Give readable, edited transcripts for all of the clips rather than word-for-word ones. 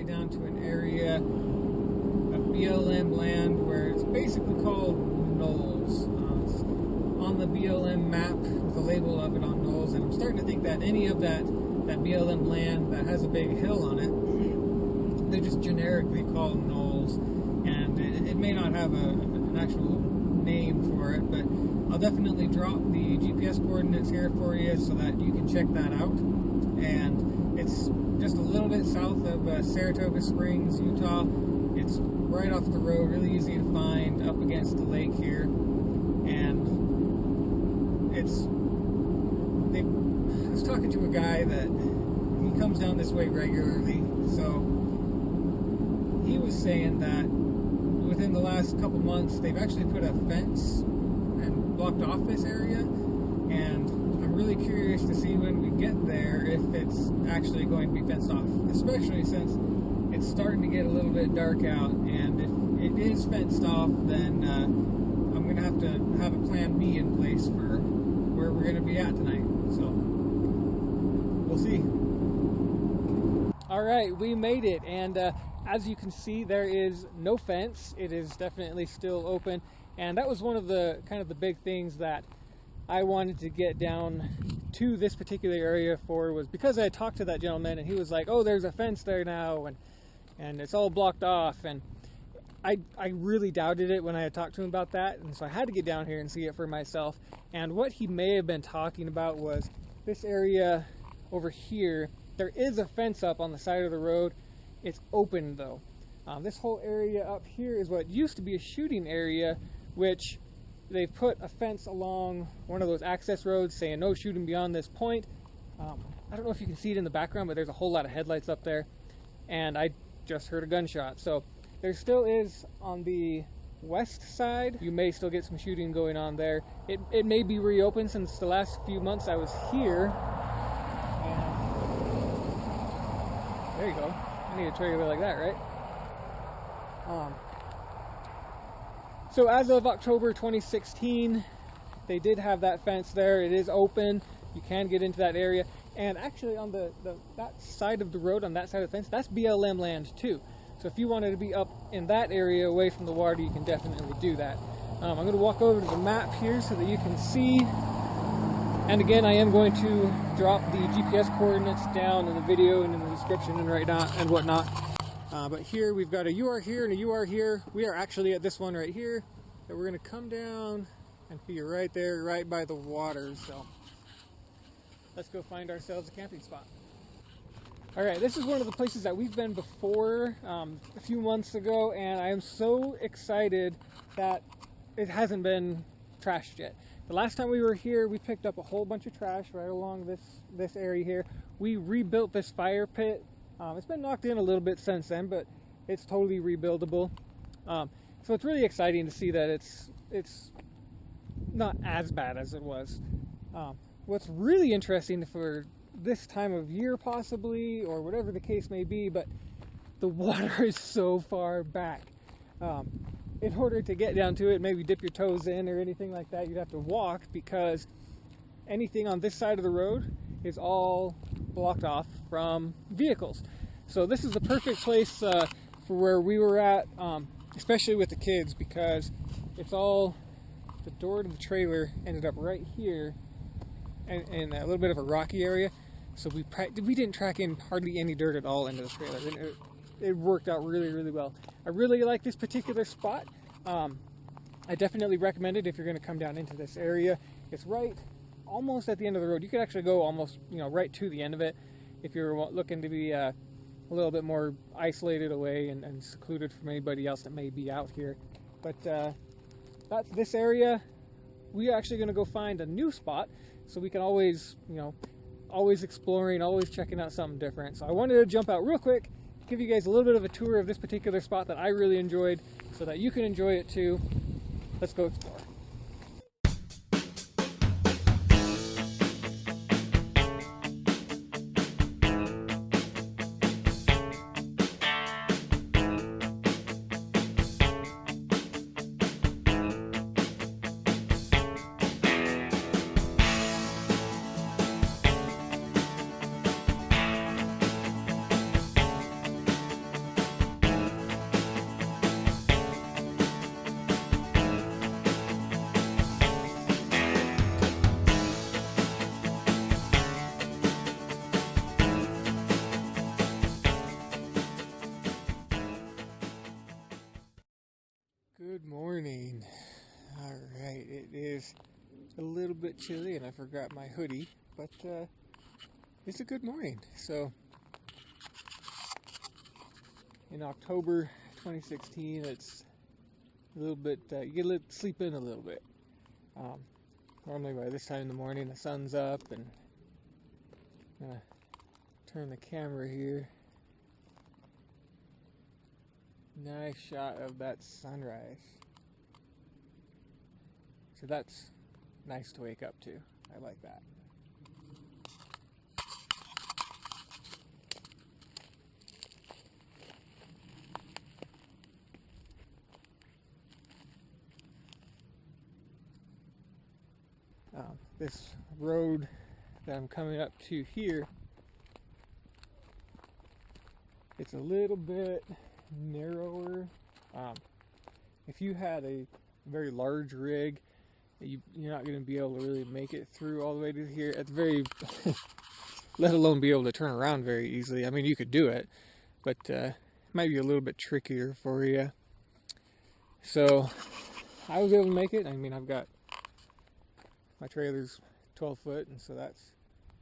get down to an area of BLM land where it's basically called knolls. It's on the BLM map, the label of it on knolls, and I'm starting to think that any of that BLM land that has a big hill on it, they just generically call knolls, and it may not have an actual name for it, but I'll definitely drop the GPS coordinates here for you so that you can check that out. And it's just a little bit south of Saratoga Springs, Utah. It's right off the road, really easy to find, up against the lake here. And I was talking to a guy that he comes down this way regularly, so he was saying that within the last couple months they've actually put a fence and blocked off this area, and I'm really curious to see when we get there if it's actually going to be fenced off, especially since it's starting to get a little bit dark out, and if it is fenced off, then I'm going to have a plan B in place for where we're going to be at tonight, so we'll see. Alright, we made it, and as you can see, there is no fence. It is definitely still open, and that was one of the kind of the big things that I wanted to get down to this particular area for, was because I talked to that gentleman and he was like, oh, there's a fence there now, and it's all blocked off, and I really doubted it when I had talked to him about that, and so I had to get down here and see it for myself. And what he may have been talking about was this area over here. There is a fence up on the side of the road. It's open though. This whole area up here is what used to be a shooting area, which they put a fence along one of those access roads saying no shooting beyond this point. I don't know if you can see it in the background, but there's a whole lot of headlights up there, and I just heard a gunshot. So there still is on the west side. You may still get some shooting going on there. It may be reopened since the last few months I was here. And there you go. I need a trailer like that, right? So as of October 2016, they did have that fence there. It is open. You can get into that area. And actually on that side of the road, on that side of the fence, that's BLM land too. So if you wanted to be up in that area away from the water, you can definitely do that. I'm going to walk over to the map here so that you can see. And again, I am going to drop the GPS coordinates down in the video and in the description and whatnot. But here we've got a UR here and a UR here. We are actually at this one right here. So we're going to come down and be right there, right by the water. So let's go find ourselves a camping spot. Alright, this is one of the places that we've been before a few months ago, and I am so excited that it hasn't been trashed yet. The last time we were here, we picked up a whole bunch of trash right along this area here. We rebuilt this fire pit. It's been knocked in a little bit since then, but it's totally rebuildable. So it's really exciting to see that it's not as bad as it was. What's really interesting for this time of year possibly, or whatever the case may be, but the water is so far back. In order to get down to it, maybe dip your toes in or anything like that, you'd have to walk, because anything on this side of the road is all blocked off from vehicles. So this is the perfect place for where we were at, especially with the kids, because it's all, the door to the trailer ended up right here in a little bit of a rocky area. So we didn't track in hardly any dirt at all into the trailer. It worked out really, really well. I really like this particular spot. I definitely recommend it if you're going to come down into this area. It's right almost at the end of the road. You could actually go almost, right to the end of it if you're looking to be a little bit more isolated away and secluded from anybody else that may be out here. But that's this area. We're actually going to go find a new spot, so we can always, always exploring, always checking out something different. So I wanted to jump out real quick, give you guys a little bit of a tour of this particular spot that I really enjoyed, so that you can enjoy it too. Let's go explore. Good morning. Alright, it is a little bit chilly and I forgot my hoodie, but it's a good morning. So, in October 2016, it's a little bit, you get to sleep in a little bit. Normally by this time in the morning the sun's up, and I'm gonna turn the camera here. Nice shot of that sunrise. So that's nice to wake up to. I like that. This road that I'm coming up to here, it's a little bit narrower. If you had a very large rig, you're not going to be able to really make it through all the way to here at the very let alone be able to turn around very easily. I mean, you could do it, but it might be a little bit trickier for you. So I was able to make it. I mean, I've got my trailer's 12 foot, and so that's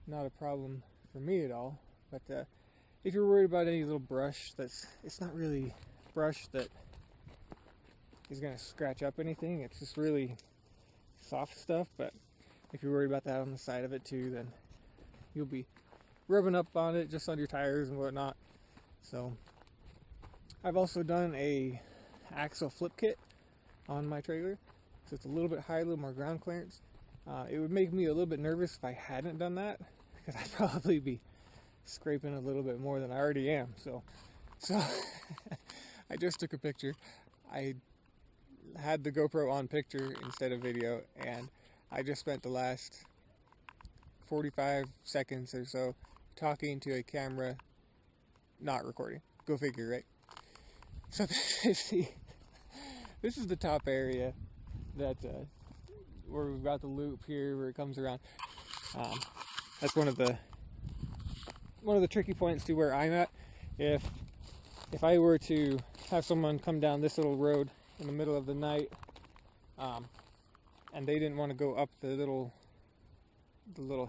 not a problem for me at all. But if you're worried about any little brush, it's not really brush that is going to scratch up anything. It's just really soft stuff. But if you're worried about that on the side of it too, then you'll be rubbing up on it just on your tires and whatnot. So I've also done a axle flip kit on my trailer, so it's a little bit higher, a little more ground clearance. It would make me a little bit nervous if I hadn't done that, because I'd probably be scraping a little bit more than I already am. So I just took a picture. I had the GoPro on picture instead of video, and I just spent the last 45 seconds or so talking to a camera, not recording. Go figure, right? So this is the top area that where we've got the loop here where it comes around. That's one of the tricky points to where I'm at. If I were to have someone come down this little road in the middle of the night, and they didn't want to go up the little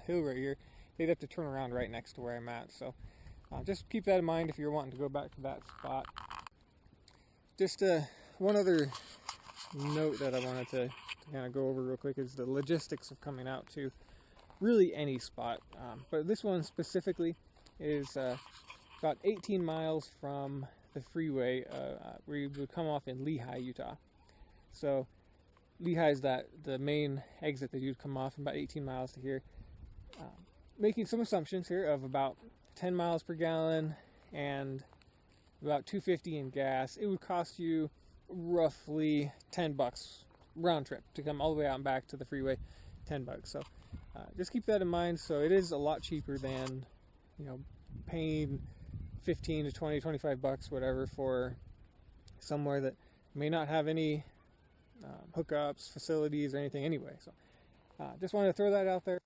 hill right here, they'd have to turn around right next to where I'm at. So just keep that in mind if you're wanting to go back to that spot. Just one other note that I wanted to kind of go over real quick is the logistics of coming out to really any spot, but this one specifically is about 18 miles from the freeway, where you would come off in Lehigh, Utah. So Lehigh is the main exit that you'd come off, about 18 miles to here. Making some assumptions here of about 10 miles per gallon and about $2.50 in gas, it would cost you roughly $10 round trip to come all the way out and back to the freeway. $10. So just keep that in mind. So it is a lot cheaper than, paying 15 to 20, 25 bucks, whatever, for somewhere that may not have any hookups, facilities, or anything anyway. So just wanted to throw that out there.